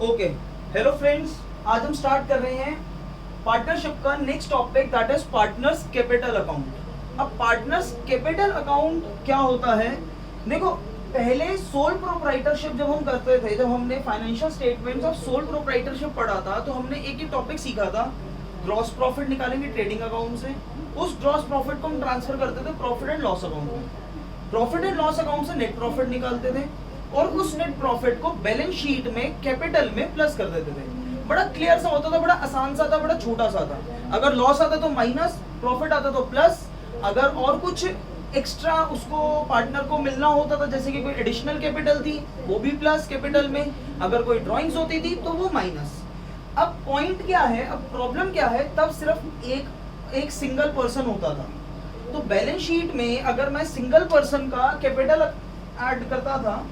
Okay, hello friends, आज हम start कर रहे हैं पार्टनरशिप का next topic, that is partners capital account. अब पार्टनर्स कैपिटल अकाउंट क्या होता है? देखो, पहले सोल प्रोप्राइटरशिप जब हम करते थे, जब हमने financial statements of sole proprietorship पढ़ा था, तो हमने एक ही टॉपिक सीखा था, ग्रॉस प्रॉफिट निकालेंगे ट्रेडिंग अकाउंट से, उस ग्रॉस प्रॉफिट को हम ट्रांसफर करते थे प्रॉफिट एंड लॉस अकाउंट में, प्रॉफिट एंड लॉस अकाउंट से नेट प्रॉफिट निकालते थे और उस नेट प्रॉफिट को बैलेंस शीट में कैपिटल में प्लस कर देते थे। बड़ा क्लियर सा होता था, बड़ा आसान सा था, बड़ा छोटा सा था। अगर लॉस आता तो माइनस, प्रॉफिट आता तो प्लस, अगर और कुछ एक्स्ट्रा उसको पार्टनर को मिलना होता था, जैसे कि कोई एडिशनल कैपिटल थी, वो भी प्लस कैपिटल में, अगर कोई ड्राइंग्स होती थी तो वो माइनस। अब पॉइंट क्या है, अब प्रॉब्लम क्या है, तब सिर्फ एक सिंगल पर्सन होता था। तो बैलेंस शीट में अगर मैं सिंगल पर्सन का कैपिटल ऐड करता था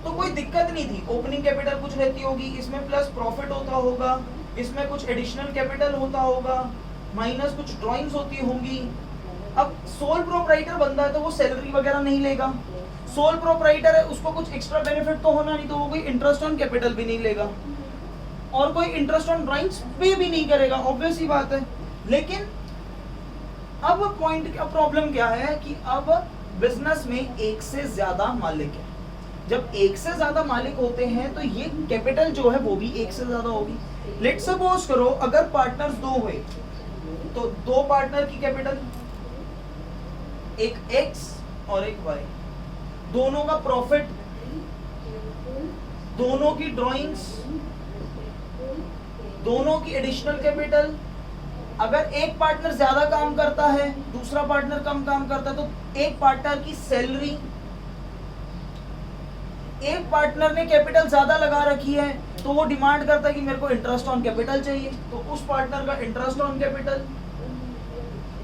तो कोई दिक्कत नहीं थी। ओपनिंग कैपिटल कुछ रहती होगी, इसमें प्लस प्रॉफिट होता होगा, इसमें कुछ एडिशनल कैपिटल होता होगा, माइनस कुछ ड्राइंग्स होती होंगी। अब सोल प्रोप्राइटर बंदा है तो वो सैलरी वगैरह नहीं लेगा, सोल प्रोप्राइटर है उसको कुछ एक्स्ट्रा बेनिफिट तो होना नहीं, तो वो कोई इंटरेस्ट ऑन कैपिटल भी नहीं लेगा और कोई इंटरेस्ट ऑन ड्राइंग्स भी नहीं करेगा, ऑब्वियस ही बात है। लेकिन अब पॉइंट, अब प्रॉब्लम क्या है कि अब बिजनेस में एक से ज्यादा मालिक है। जब एक से ज्यादा मालिक होते हैं तो ये कैपिटल जो है वो भी एक से ज्यादा होगी। लेट सपोज करो अगर पार्टनर्स दो हुए तो दो पार्टनर की कैपिटल, एक एक्स और एक वाई, दोनों का प्रॉफिट, दोनों की ड्राइंग्स, दोनों की एडिशनल कैपिटल। अगर एक पार्टनर ज्यादा काम करता है, दूसरा पार्टनर कम काम करता है, तो एक पार्टनर की सैलरी, एक पार्टनर ने कैपिटल ज्यादा लगा रखी है तो वो डिमांड करता है कि मेरे को इंटरेस्ट ऑन कैपिटल चाहिए, तो उस पार्टनर का इंटरेस्ट ऑन कैपिटल।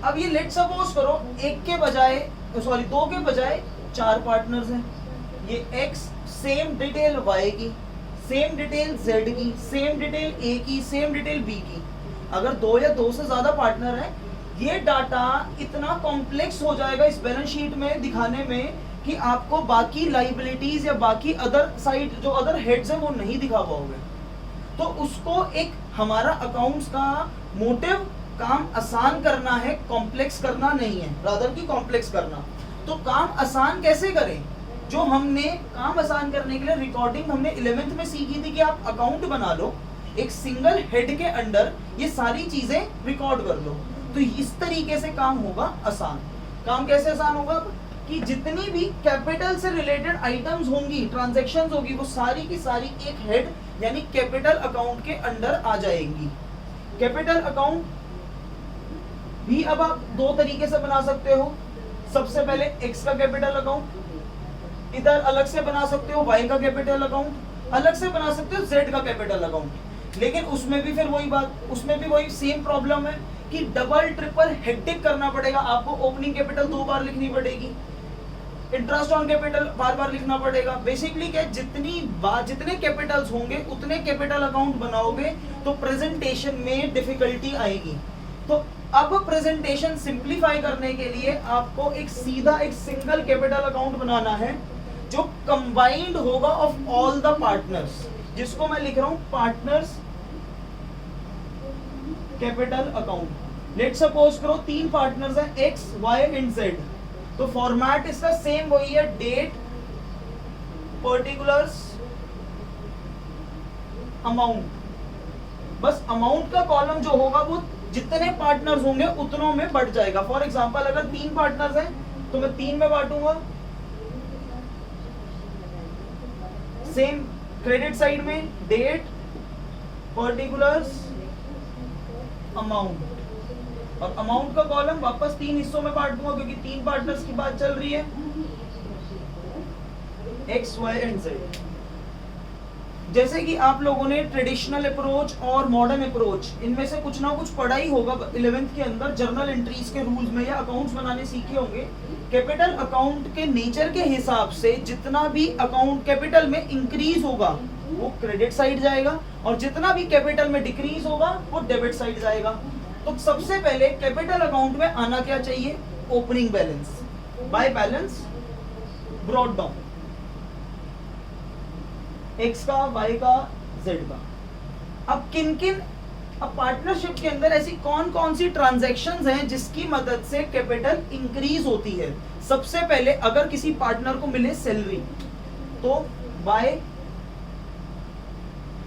अब ये लेट सपोज करो एक के बजाय, सॉरी दो के बजाय चार पार्टनर्स हैं। ये एक्स, सेम डिटेल वाई की, सेम डिटेल जेड की, सेम डिटेल ए की, सेम डिटेल बी की। अगर दो या दो से ज्यादा पार्टनर है, ये डाटा इतना कॉम्प्लेक्स हो जाएगा इस बैलेंस शीट में दिखाने में कि आपको बाकी लाइबिलिटीज या बाकी अदर साइड जो अदर हेड्स है वो नहीं दिखा पाओगे। तो उसको एक हमारा अकाउंट्स का मोटिव काम आसान करना है, कॉम्प्लेक्स करना नहीं है, रादर की कॉम्प्लेक्स करना। तो काम आसान कैसे करें? जो हमने काम आसान करने के लिए रिकॉर्डिंग हमने 11th में सीखी थी कि आप अकाउंट बना लो, एक सिंगल हेड के अंडर ये सारी चीजें रिकॉर्ड कर लो, तो इस तरीके से काम होगा आसान। काम कैसे आसान होगा कि जितनी भी कैपिटल से रिलेटेड आइटम्स होंगी, ट्रांजैक्शंस होगी, वो सारी की सारी एक हेड यानी कैपिटल अकाउंट के अंडर आ जाएंगी। कैपिटल अकाउंट भी अब आप दो तरीके से बना सकते हो। सबसे पहले एक्स का कैपिटल अकाउंट इधर अलग से बना सकते हो, वाई का कैपिटल अकाउंट अलग से बना सकते हो, जेड का कैपिटल अकाउंट। लेकिन उसमें भी फिर वही बात, उसमें भी वही सेम प्रॉब्लम है कि डबल ट्रिपल हेक्टिक करना पड़ेगा आपको। ओपनिंग कैपिटल 2 बार लिखनी पड़ेगी, इंटरेस्ट ऑन कैपिटल बार बार लिखना पड़ेगा। बेसिकली क्या, जितने कैपिटल्स होंगे उतने कैपिटल अकाउंट बनाओगे तो प्रेजेंटेशन में डिफिकल्टी आएगी। तो अब प्रेजेंटेशन सिंप्लीफाई करने के लिए आपको एक सीधा एक सिंगल कैपिटल अकाउंट बनाना है जो कंबाइंड होगा ऑफ ऑल द पार्टनर्स, जिसको मैं लिख रहा हूं partners capital account. Let suppose करो 3 पार्टनर्स हैं, एक्स वाई एंड जेड, तो फॉर्मेट इसका सेम वही है, डेट, पर्टिकुलर्स, अमाउंट। बस अमाउंट का कॉलम जो होगा वो जितने पार्टनर्स होंगे उतनों में बढ़ जाएगा। फॉर एग्जांपल अगर 3 पार्टनर्स हैं तो मैं 3 में बांटूंगा। सेम क्रेडिट साइड में डेट, पर्टिकुलर्स, अमाउंट, और अमाउंट का कॉलम वापस 3 हिस्सों में बांट दूंगा क्योंकि 3 पार्टनर्स की बात चल रही है, एक्स वाई एंड जेड। जैसे कि आप लोगों ने ट्रेडिशनल अप्रोच और मॉडर्न अप्रोच, इनमें से कुछ ना कुछ पढ़ा ही होगा 11th के अंदर जर्नल एंट्रीज के रूल्स में, या अकाउंट्स बनाने सीखे होंगे। कैपिटल अकाउंट के नेचर के हिसाब से जितना भी अकाउंट कैपिटल में इंक्रीज होगा वो क्रेडिट साइड जाएगा, और जितना भी कैपिटल में डिक्रीज होगा वो डेबिट साइड जाएगा। तो सबसे पहले कैपिटल अकाउंट में आना क्या चाहिए? Opening balance by balance brought down. X का, वाई का, जेड का। अब किन किन, अब पार्टनरशिप के अंदर ऐसी कौन कौन सी ट्रांजैक्शंस हैं जिसकी मदद से कैपिटल इंक्रीज होती है। सबसे पहले अगर किसी पार्टनर को मिले सैलरी, तो बाय,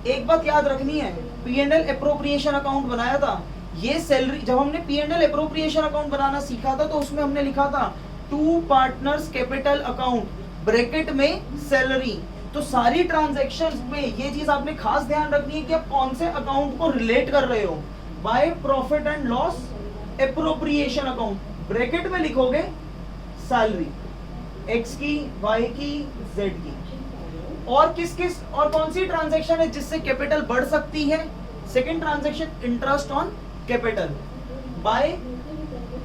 एक बात याद रखनी है, P&L एप्रोप्रिएशन अकाउंट बनाया था, ये सैलरी, जब हमने P&L एप्रोप्रिएशन अकाउंट बनाना सीखा था तो उसमें हमने लिखा था to partners capital account, bracket में सैलरी। तो सारी ट्रांजैक्शंस में ये चीज आपने खास ध्यान रखनी है कि आप कौन से अकाउंट को रिलेट कर रहे हो। By profit and loss appropriation account, bracket में लिखोगे सैलरी, एक्स की, वाई की, जेड की। और किस किस और कौन सी ट्रांजैक्शन है जिससे कैपिटल बढ़ सकती है। Second transaction interest on capital, by,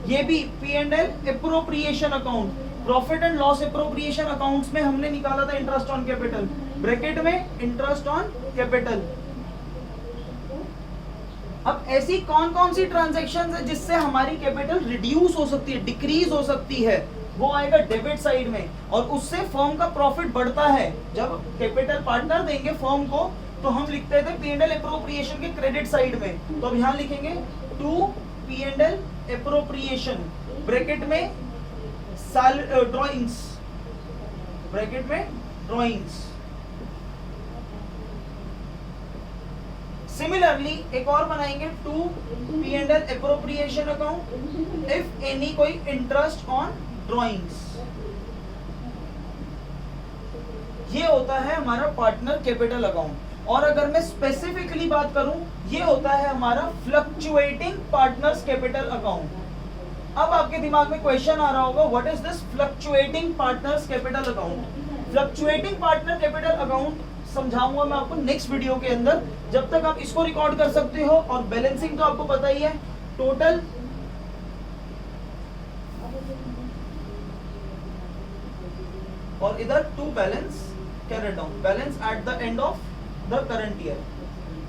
ये भी P&L appropriation account, profit and loss appropriation accounts में हमने निकाला था इंटरेस्ट ऑन कैपिटल, ब्रैकेट में इंटरेस्ट ऑन कैपिटल। अब ऐसी कौन कौन सी ट्रांजैक्शंस है जिससे हमारी कैपिटल रिड्यूस हो सकती है, डिक्रीज हो सकती है, वो आएगा डेबिट साइड में, और उससे फर्म का प्रॉफिट बढ़ता है। जब कैपिटल पार्टनर देंगे फर्म को तो हम लिखते थे P&L एप्रोप्रिएशन के क्रेडिट साइड में, तो अब यहां लिखेंगे टू P&L एप्रोप्रिएशन, ब्रैकेट में ड्रॉइंग्स, ब्रैकेट में ड्रॉइंग्स। सिमिलरली एक और बनाएंगे to P&L appropriation account if any कोई इंटरेस्ट ऑन ड्रॉइंग्स। ये होता है हमारा पार्टनर कैपिटल अकाउंट। और अगर मैं स्पेसिफिकली बात करूं, ये होता है हमारा फ्लक्चुएटिंग पार्टनर्स कैपिटल अकाउंट। अब आपके दिमाग में क्वेश्चन आ रहा होगा, what is this fluctuating partners capital account. Fluctuating partner capital account समझाऊंगा मैं आपको नेक्स्ट वीडियो के अंदर। जब तक आप इसको रिकॉर्ड कर सकते हो, और बैलेंसिंग तो आपको पता ही है, टोटल और इधर to balance carried down, balance at the end of the current year.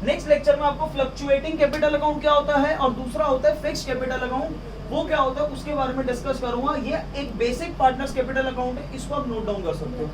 Next lecture में आपको फ्लक्चुएटिंग कैपिटल अकाउंट क्या होता है और दूसरा होता है फिक्स्ड कैपिटल अकाउंट, वो क्या होता है उसके बारे में डिस्कस करूंगा। ये एक बेसिक पार्टनर्स कैपिटल अकाउंट है, इसको आप नोट डाउन कर सकते हो।